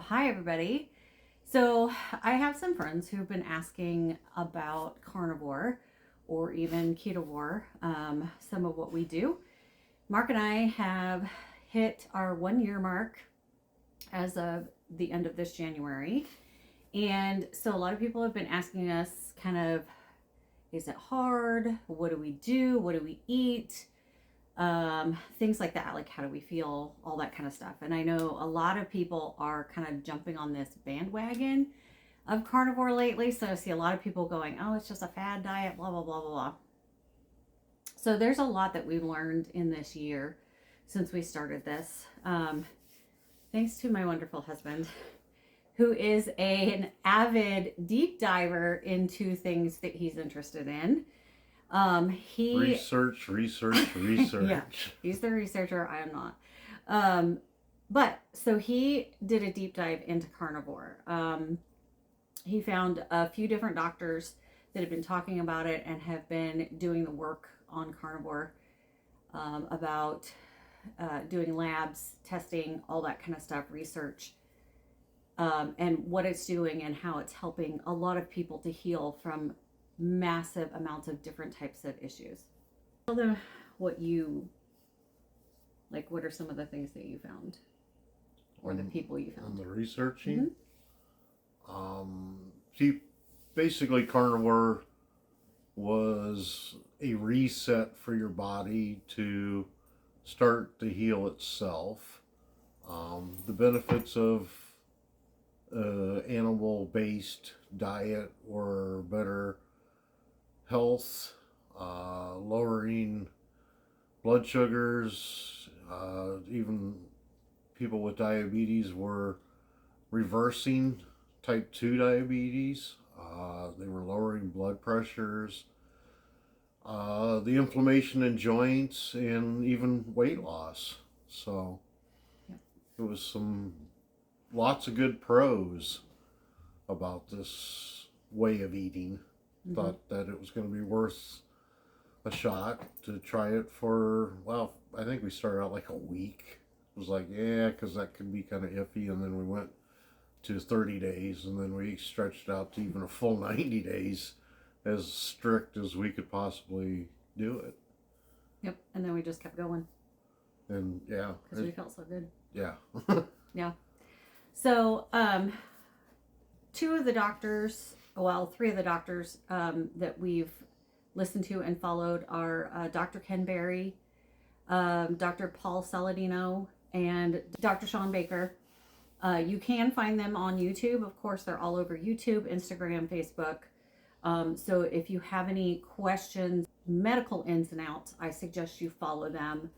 hi everybody. So I have some friends who've been asking about carnivore or even ketovore, some of what we do. Mark and I have hit our 1 year mark as of the end of this January. And so a lot of people have been asking us kind of, is it hard? What do we do? What do we eat? Things like that, like how do we feel, all that kind of stuff. And I know a lot of people are kind of jumping on this bandwagon of carnivore lately. So I see a lot of people going, oh, it's just a fad diet, blah, blah, blah, blah, blah. So there's a lot that we've learned in this year since we started this. Thanks to my wonderful husband, who is an avid deep diver into things that he's interested in. He research. Yeah, he's the researcher. I am not. But so he did a deep dive into carnivore. He found a few different doctors that have been talking about it and have been doing the work on carnivore, about doing labs, testing, all that kind of stuff, research, and what it's doing and how it's helping a lot of people to heal from massive amounts of different types of issues. Tell them what you like. What are some of the things that you found, or the people you found? On the researching, see, basically carnivore was a reset for your body to start to heal itself. The benefits of animal-based diet were better health, lowering blood sugars, even people with diabetes were reversing type 2 diabetes. They were lowering blood pressures, the inflammation in joints, and even weight loss. So it was lots of good pros about this way of eating. Thought that it was going to be worth a shot to try it for, well, I think we started out like a week. It was like, yeah, because that could be kind of iffy. And then we went to 30 days, and then we stretched out to even a full 90 days, as strict as we could possibly do it. Yep, and then we just kept going. And yeah. Because we felt so good. Yeah. Yeah. So, three of the doctors that we've listened to and followed are Dr. Ken Berry, Dr. Paul Saladino, and Dr. Sean Baker. You can find them on YouTube. Of course, they're all over YouTube, Instagram, Facebook. So if you have any questions, medical ins and outs, I suggest you follow them.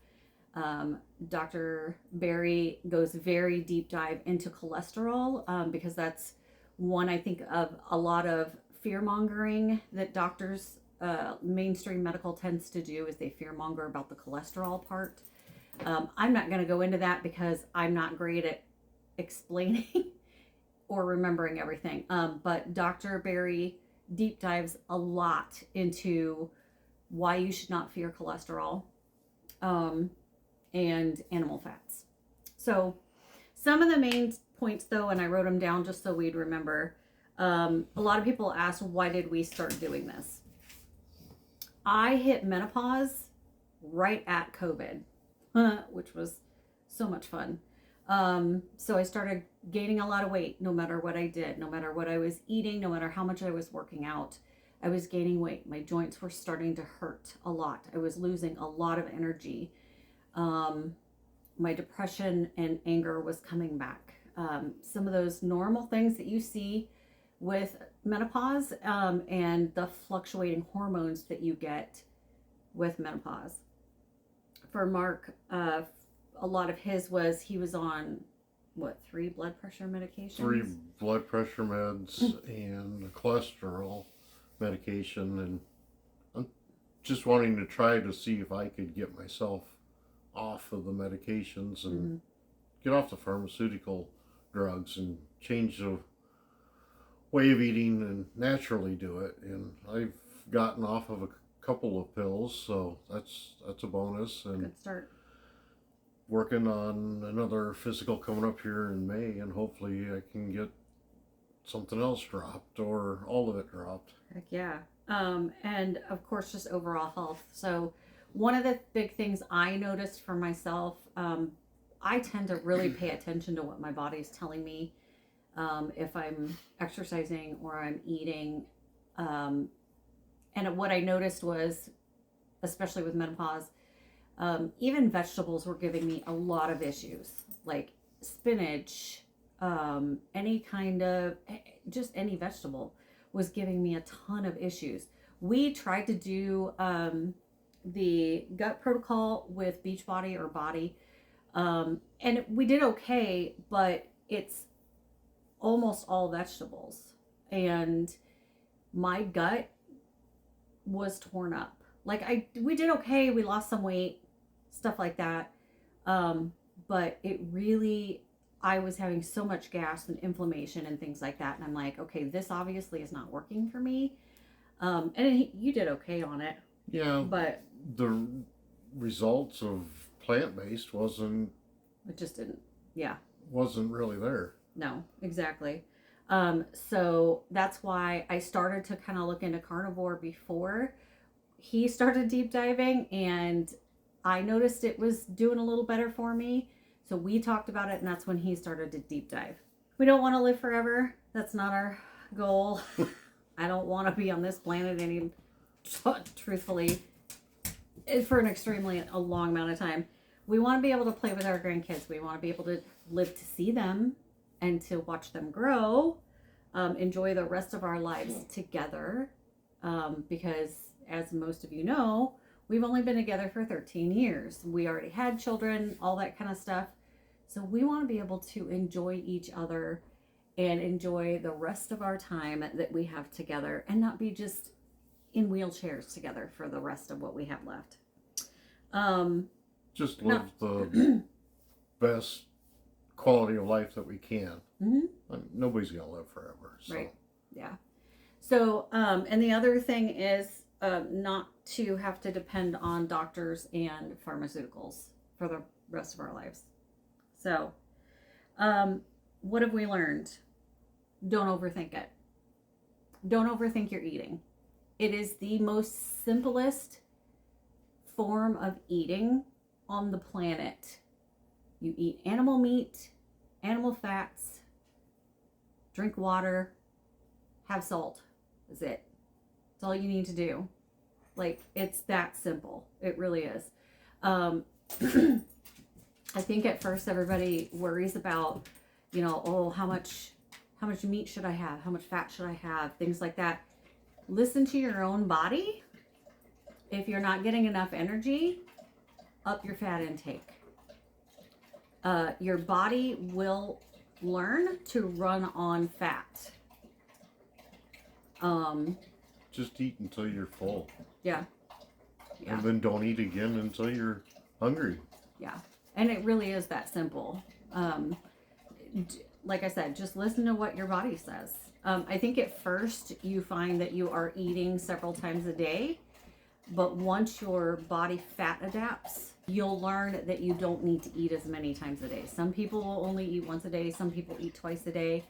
Dr. Berry goes very deep dive into cholesterol, because that's one, I think, of a lot of fear mongering that doctors, mainstream medical tends to do, is they fear monger about the cholesterol part. I'm not going to go into that because I'm not great at explaining or remembering everything. But Dr. Berry deep dives a lot into why you should not fear cholesterol, and animal fats. So some of the main points, though, and I wrote them down just so we'd remember. A lot of people ask, why did we start doing this? I hit menopause right at COVID, which was so much fun. So I started gaining a lot of weight, no matter what I did, no matter what I was eating, no matter how much I was working out, I was gaining weight. My joints were starting to hurt a lot. I was losing a lot of energy. My depression and anger was coming back. Some of those normal things that you see with menopause, and the fluctuating hormones that you get with menopause. For Mark, a lot of his was, he was on, 3 blood pressure medications? 3 blood pressure meds and a cholesterol medication, and I'm just wanting to try to see if I could get myself off of the medications and get off the pharmaceutical drugs and change the way of eating and naturally do it. And I've gotten off of a couple of pills, so that's a bonus. And good start. working on another physical coming up here in May, and hopefully I can get something else dropped or all of it dropped. Heck yeah. And of course, just overall health. So, one of the big things I noticed for myself, I tend to really pay attention to what my body's telling me, if I'm exercising or I'm eating. Um, and what I noticed was, especially with menopause, even vegetables were giving me a lot of issues, like spinach, any kind of, just any vegetable was giving me a ton of issues. We tried to do the gut protocol with Beachbody or Body, and we did okay, but it's almost all vegetables. And my gut was torn up. Like we did okay, we lost some weight, stuff like that. But it really, I was having so much gas and inflammation and things like that. And I'm like, okay, this obviously is not working for me. You did okay on it. Yeah, but the results of plant-based it just didn't. Yeah. Wasn't really there. No, exactly. So that's why I started to kind of look into carnivore before he started deep diving, and I noticed it was doing a little better for me. So we talked about it, and that's when he started to deep dive. We don't want to live forever. That's not our goal. I don't want to be on this planet any, truthfully, for an extremely a long amount of time. We want to be able to play with our grandkids. We want to be able to live to see them and to watch them grow, enjoy the rest of our lives together. Because as most of you know, we've only been together for 13 years. We already had children, all that kind of stuff. So we want to be able to enjoy each other and enjoy the rest of our time that we have together, and not be just in wheelchairs together for the rest of what we have left. Just live the best quality of life that we can. Mm-hmm. Nobody's gonna live forever. So. Right. Yeah. So, and the other thing is not to have to depend on doctors and pharmaceuticals for the rest of our lives. So, what have we learned? Don't overthink it. Don't overthink your eating. It is the most simplest form of eating on the planet. You eat animal meat, animal fats, drink water, have salt. That's it. That's all you need to do. Like, it's that simple. It really is. I think at first everybody worries about, oh, how much meat should I have? How much fat should I have? Things like that. Listen to your own body. If you're not getting enough energy, up your fat intake. Your body will learn to run on fat. Just eat until you're full. Yeah. And then don't eat again until you're hungry. Yeah. And it really is that simple. Like I said, just listen to what your body says. I think at first you find that you are eating several times a day, but once your body fat adapts, you'll learn that you don't need to eat as many times a day. Some people will only eat once a day. Some people eat twice a day.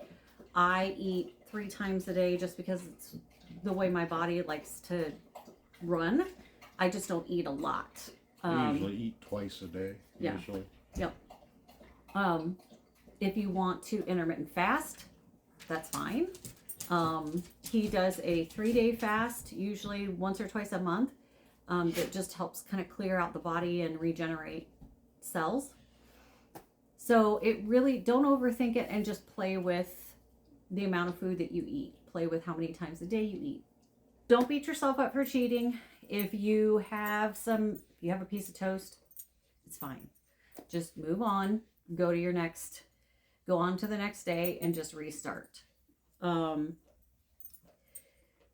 I eat 3 times a day just because it's the way my body likes to run. I just don't eat a lot. I usually eat twice a day. Yeah. Usually. Yep. If you want to intermittent fast, that's fine. He does a 3-day fast, usually once or twice a month. That just helps kind of clear out the body and regenerate cells. So it really, don't overthink it, and just play with the amount of food that you eat. Play with how many times a day you eat. Don't beat yourself up for cheating. If you have a piece of toast, it's fine. Just move on, go on to the next day, and just restart. One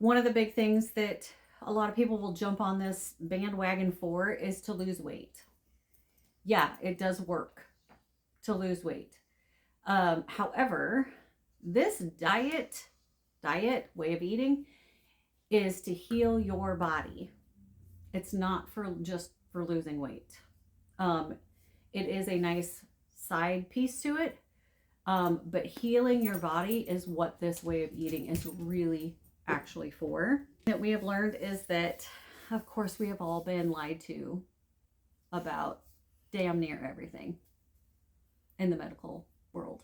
of the big things that a lot of people will jump on this bandwagon for is to lose weight. Yeah, it does work to lose weight. However, this diet way of eating is to heal your body. It's not just for losing weight. It is a nice side piece to it. But healing your body is what this way of eating is really actually for. That we have learned is that, of course, we have all been lied to about damn near everything in the medical world.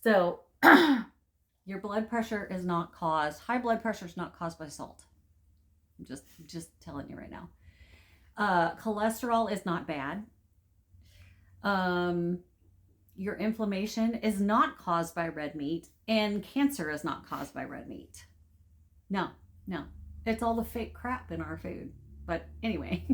So your blood pressure is not caused, high blood pressure is not caused by salt. I'm just telling you right now. Cholesterol is not bad. Your inflammation is not caused by red meat, and cancer is not caused by red meat. No. It's all the fake crap in our food. But anyway.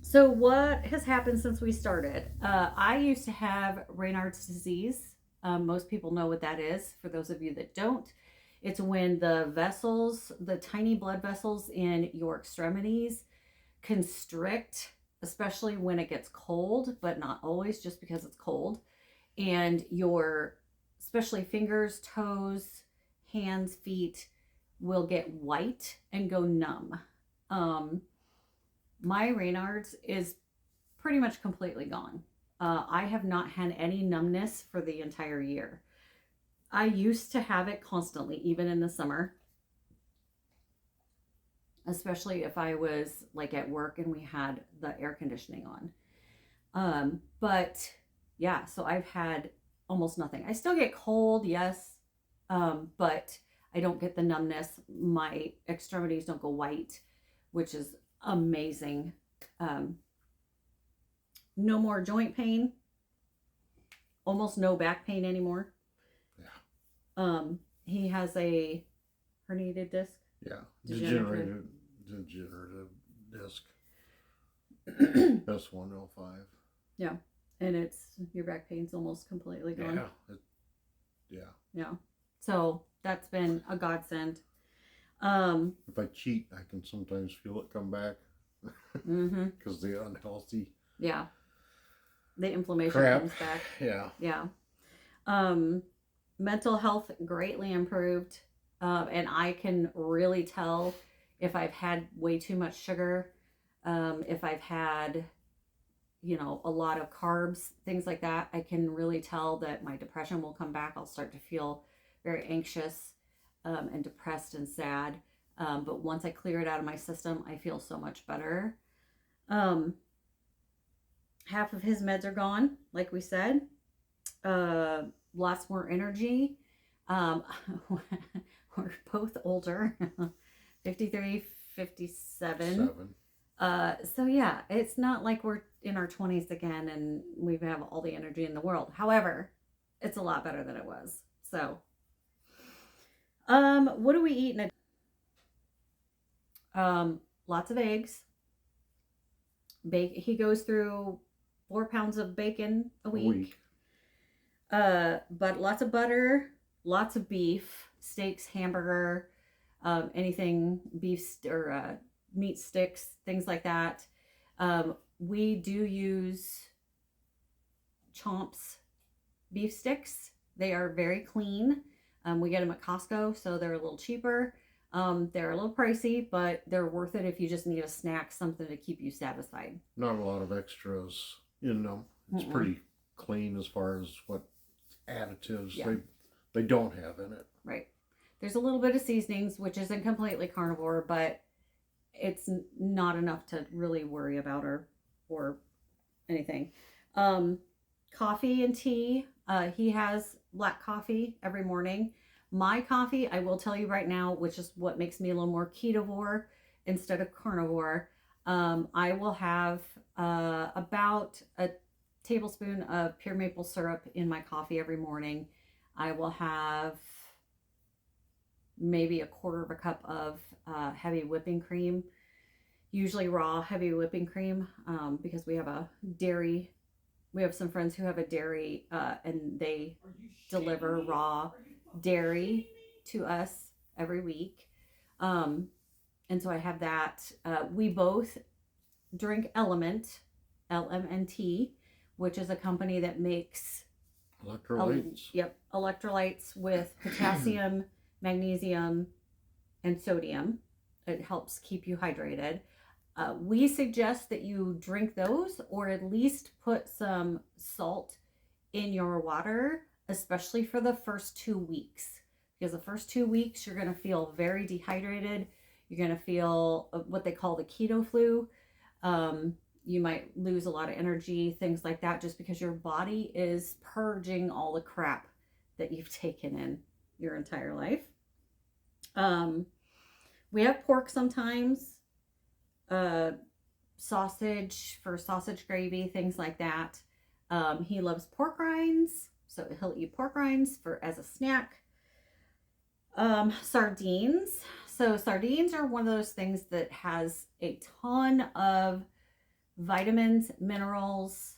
So what has happened since we started? I used to have Raynaud's disease. Most people know what that is. For those of you that don't, it's when the vessels, the tiny blood vessels in your extremities constrict, especially when it gets cold, but not always, just because it's cold. And your, especially fingers, toes, hands, feet will get white and go numb. My Raynaud's is pretty much completely gone. I have not had any numbness for the entire year. I used to have it constantly, even in the summer, especially if I was like at work and we had the air conditioning on. But yeah, so I've had almost nothing. I still get cold, yes, but I don't get the numbness. My extremities don't go white, which is amazing. No more joint pain, almost no back pain anymore. Yeah. He has a herniated disc. Yeah, degenerative disc. S105. Yeah, and it's your back pain's almost completely gone. Yeah. So that's been a godsend. If I cheat, I can sometimes feel it come back because the unhealthy. Yeah. The inflammation crap comes back. Yeah. Mental health greatly improved. And I can really tell if I've had way too much sugar, if I've had, a lot of carbs, things like that. I can really tell that my depression will come back. I'll start to feel very anxious and depressed and sad. But once I clear it out of my system, I feel so much better. Half of his meds are gone, like we said. Lots more energy. We're both older, 53, 57. So yeah, it's not like we're in our 20s again and we have all the energy in the world. However, it's a lot better than it was. So, what do we eat in a lots of eggs. He goes through 4 pounds of bacon a week. But lots of butter, lots of beef, steaks, hamburger, anything beef or meat sticks, things like that. We do use Chomp's beef sticks. They are very clean. We get them at Costco, so they're a little cheaper. They're a little pricey, but they're worth it if you just need a snack, something to keep you satisfied. Not a lot of extras in them. It's pretty clean as far as what additives they don't have in it. Right. There's a little bit of seasonings, which isn't completely carnivore, but it's not enough to really worry about or anything. Coffee and tea. He has black coffee every morning. My coffee, I will tell you right now, which is what makes me a little more ketovore instead of carnivore. I will have about a tablespoon of pure maple syrup in my coffee every morning. I will have maybe a quarter of a cup of heavy whipping cream, usually raw heavy whipping cream, because we have some friends who have a dairy and they deliver raw dairy to us every week. And so I have that. We both drink Element, LMNT, which is a company that makes electrolytes. Electrolytes with potassium, magnesium, and sodium. It helps keep you hydrated. We suggest that you drink those or at least put some salt in your water, especially for the first 2 weeks. Because the first 2 weeks, you're going to feel very dehydrated. You're going to feel what they call the keto flu. You might lose a lot of energy, things like that, just because your body is purging all the crap that you've taken in your entire life. We have pork sometimes, sausage for sausage gravy, things like that. He loves pork rinds, so he'll eat pork rinds for as a snack. Sardines. So sardines are one of those things that has a ton of vitamins, minerals,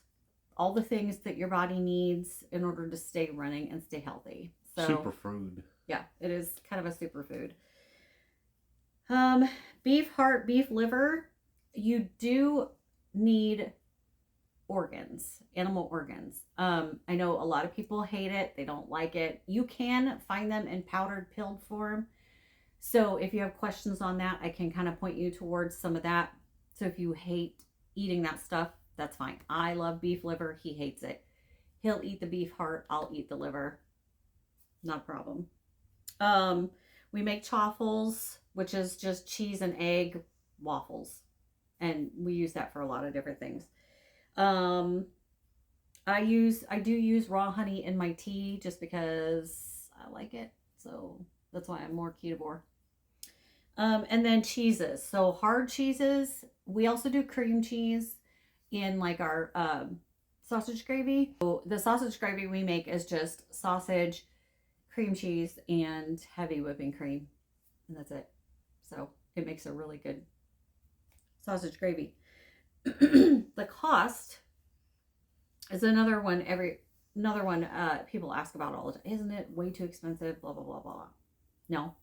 all the things that your body needs in order to stay running and stay healthy. So Superfood. yeah, it is kind of a superfood. Beef heart, beef liver, you do need organs, animal organs. I know a lot of people hate it. They don't like it. You can find them in powdered pilled form. So if you have questions on that, I can kind of point you towards some of that. So if you hate eating that stuff, that's fine. I love beef liver. He hates it. He'll eat the beef heart. I'll eat the liver. Not a problem. We make chaffles, which is just cheese and egg waffles. And we use that for a lot of different things. I do use raw honey in my tea just because I like it. So that's why I'm more ketovore. And then cheeses. So hard cheeses. We also do cream cheese in like our sausage gravy. So the sausage gravy we make is just sausage, cream cheese, and heavy whipping cream. And that's it. So it makes a really good sausage gravy. The cost is another one people ask about all the time. Isn't it way too expensive? Blah, blah, blah, blah. No.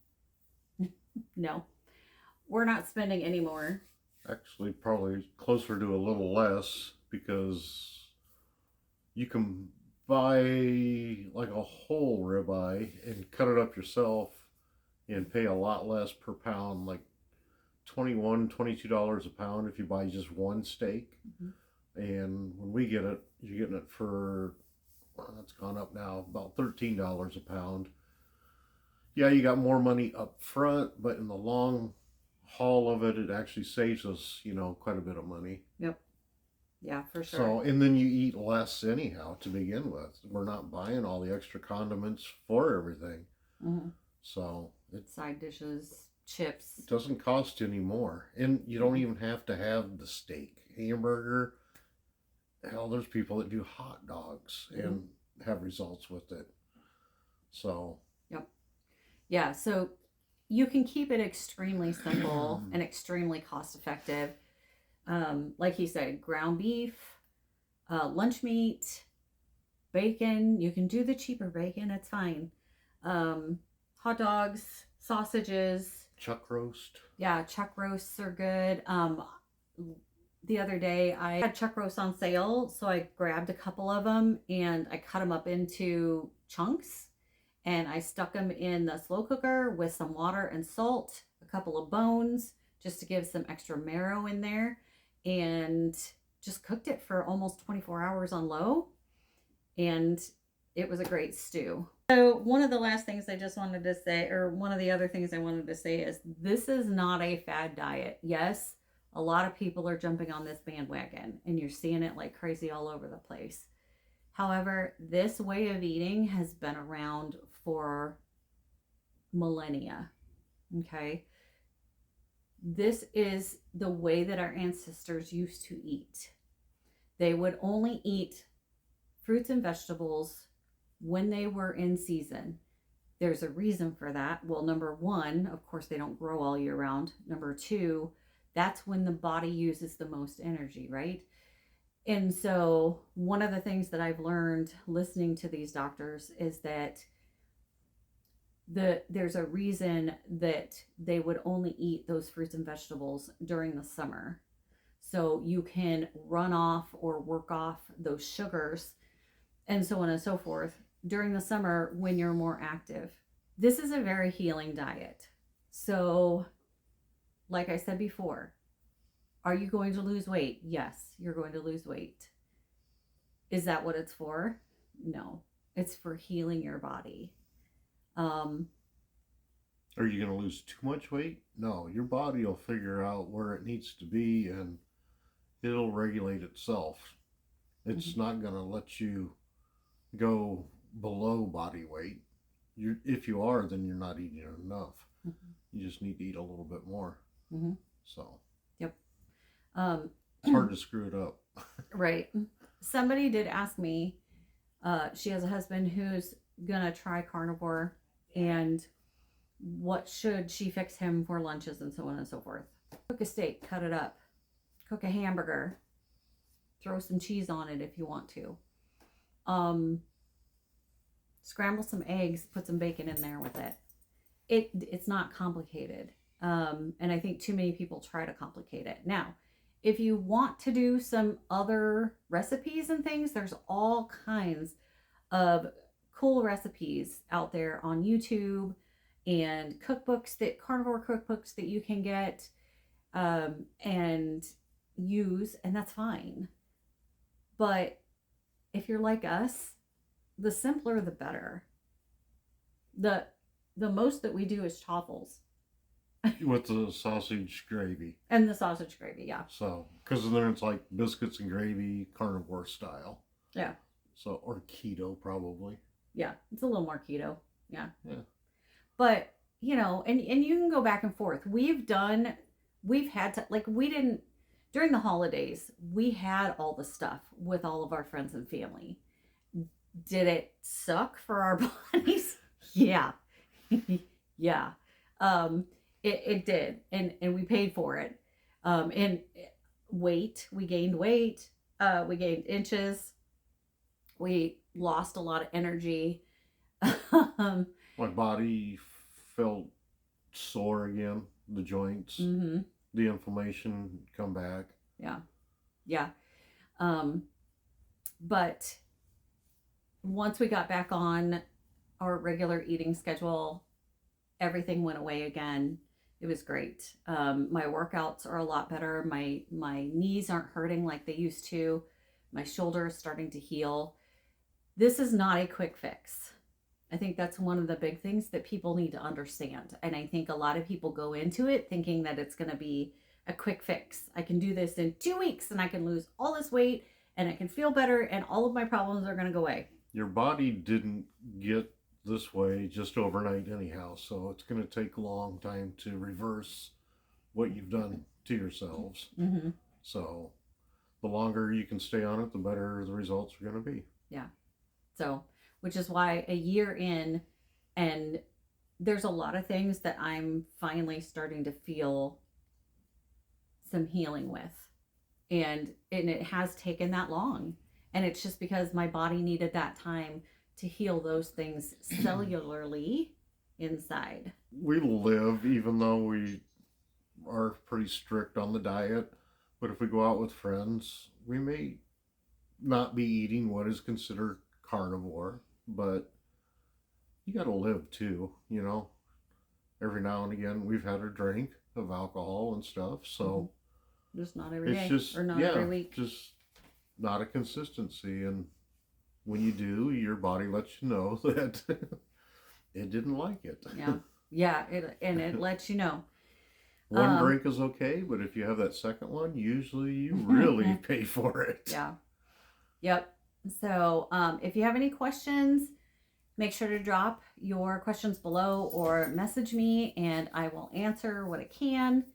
No. We're not spending any more. Actually, probably closer to a little less because you can buy like a whole ribeye and cut it up yourself and pay a lot less per pound, like $21, $22 a pound if you buy just one steak. Mm-hmm. And when we get it, you're getting it for, it's gone up now, about $13 a pound. Yeah, you got more money up front, but in the long haul of it, it actually saves us, quite a bit of money. Yep. Yeah, for sure. So, and then you eat less anyhow to begin with. We're not buying all the extra condiments for everything. Mm-hmm. So, side dishes, chips. It doesn't cost any more. And you don't even have to have the steak. Hamburger. Hell, there's people that do hot dogs and have results with it. So. Yep. Yeah, so you can keep it extremely simple and extremely cost effective. Like he said, ground beef, lunch meat, bacon. You can do the cheaper bacon. It's fine. Hot dogs, sausages. Chuck roast. Yeah, chuck roasts are good. The other day I had chuck roasts on sale, so I grabbed a couple of them and I cut them up into chunks and I stuck them in the slow cooker with some water and salt, a couple of bones, just to give some extra marrow in there, and just cooked it for almost 24 hours on low, and it was a great stew. So one of the last things I just wanted to say, or one of the other things I wanted to say, is this is not a fad diet. Yes, a lot of people are jumping on this bandwagon and you're seeing it like crazy all over the place. However, this way of eating has been around for millennia. Okay. This is the way that our ancestors used to eat. They would only eat fruits and vegetables when they were in season. There's a reason for that. Well, number one, of course, they don't grow all year round. Number two, that's when the body uses the most energy, right? And so one of the things that I've learned listening to these doctors is that there's a reason that they would only eat those fruits and vegetables during the summer. So you can run off or work off those sugars and so on and so forth during the summer when you're more active. This is a very healing diet. So, like I said before, Are you going to lose weight? Yes, you're going to lose weight. Is that what it's for? No, it's for healing your body. Um, Are you going to lose too much weight? No, your body will figure out where it needs to be and it'll regulate itself. It's mhm, not going to let you go below body weight. If you are, then you're not eating enough. mhm, You just need to eat a little bit more. mhm. So Yep. Um, it's hard to screw it up. right. Somebody did ask me, she has a husband who's gonna try carnivore, and what should she fix him for lunches and so on and so forth. Cook a steak, cut it up. Cook a hamburger, throw some cheese on it if you want to. Um, Scramble some eggs, put some bacon in there with it. It's not complicated. And I think too many people try to complicate it. Now, if you want to do some other recipes and things, there's all kinds of cool recipes out there on YouTube and cookbooks, that carnivore cookbooks that you can get and use, and that's fine. But if you're like us, the simpler the better. The the most that we do is chaffles With the sausage gravy. and the sausage gravy. Yeah, So, because then it's like biscuits and gravy, carnivore style. yeah, So, or keto probably. yeah. It's a little more keto. Yeah, Yeah. but and you can go back and forth. We've had to, like, we didn't during the holidays. We had all the stuff with all of our friends and family. Did it suck for our bodies? Yeah. Yeah. It did. And we paid for it. And we gained weight. We gained inches. We lost a lot of energy. My body felt sore again. The joints, Mm-hmm. the inflammation come back. Yeah. Yeah. Um, but once we got back on our regular eating schedule, everything went away again. It was great. My workouts are a lot better. My knees aren't hurting like they used to. My shoulder is starting to heal. This is not a quick fix. I think that's one of the big things that people need to understand. And I think a lot of people go into it thinking that it's going to be a quick fix. I can do this in 2 weeks and I can lose all this weight and I can feel better and all of my problems are going to go away. Your body didn't get this way just overnight anyhow, so it's going to take a long time to reverse what you've done to yourselves. Mm-hmm. So the longer you can stay on it, the better the results are going to be. Yeah. So, which is why a year in, and there's a lot of things that I'm finally starting to feel some healing with. And it has taken that long. And it's just because my body needed that time to heal those things cellularly inside. We live, even though we are pretty strict on the diet, but if we go out with friends, we may not be eating what is considered carnivore, but you got to live too, you know. Every now and again, we've had a drink of alcohol and stuff, so just not every it's day just or not every week. Just not a consistency, and when you do, your body lets you know that it didn't like it. Yeah, it lets you know. One drink is okay, but if you have that second one, usually you really pay for it. Yeah. Yep. So if you have any questions, make sure to drop your questions below or message me and I will answer what I can.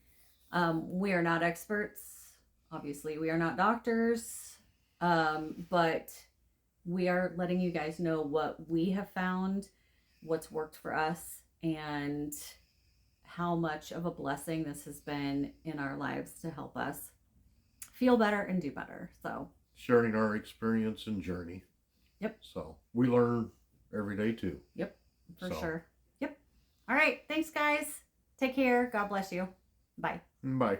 We are not experts. Obviously, we are not doctors. But we are letting you guys know what we have found, what's worked for us, and how much of a blessing this has been in our lives to help us feel better and do better. So sharing our experience and journey. Yep. So we learn every day too. Yep, for sure. Yep. All right. Thanks, guys. Take care. God bless you. Bye. Bye.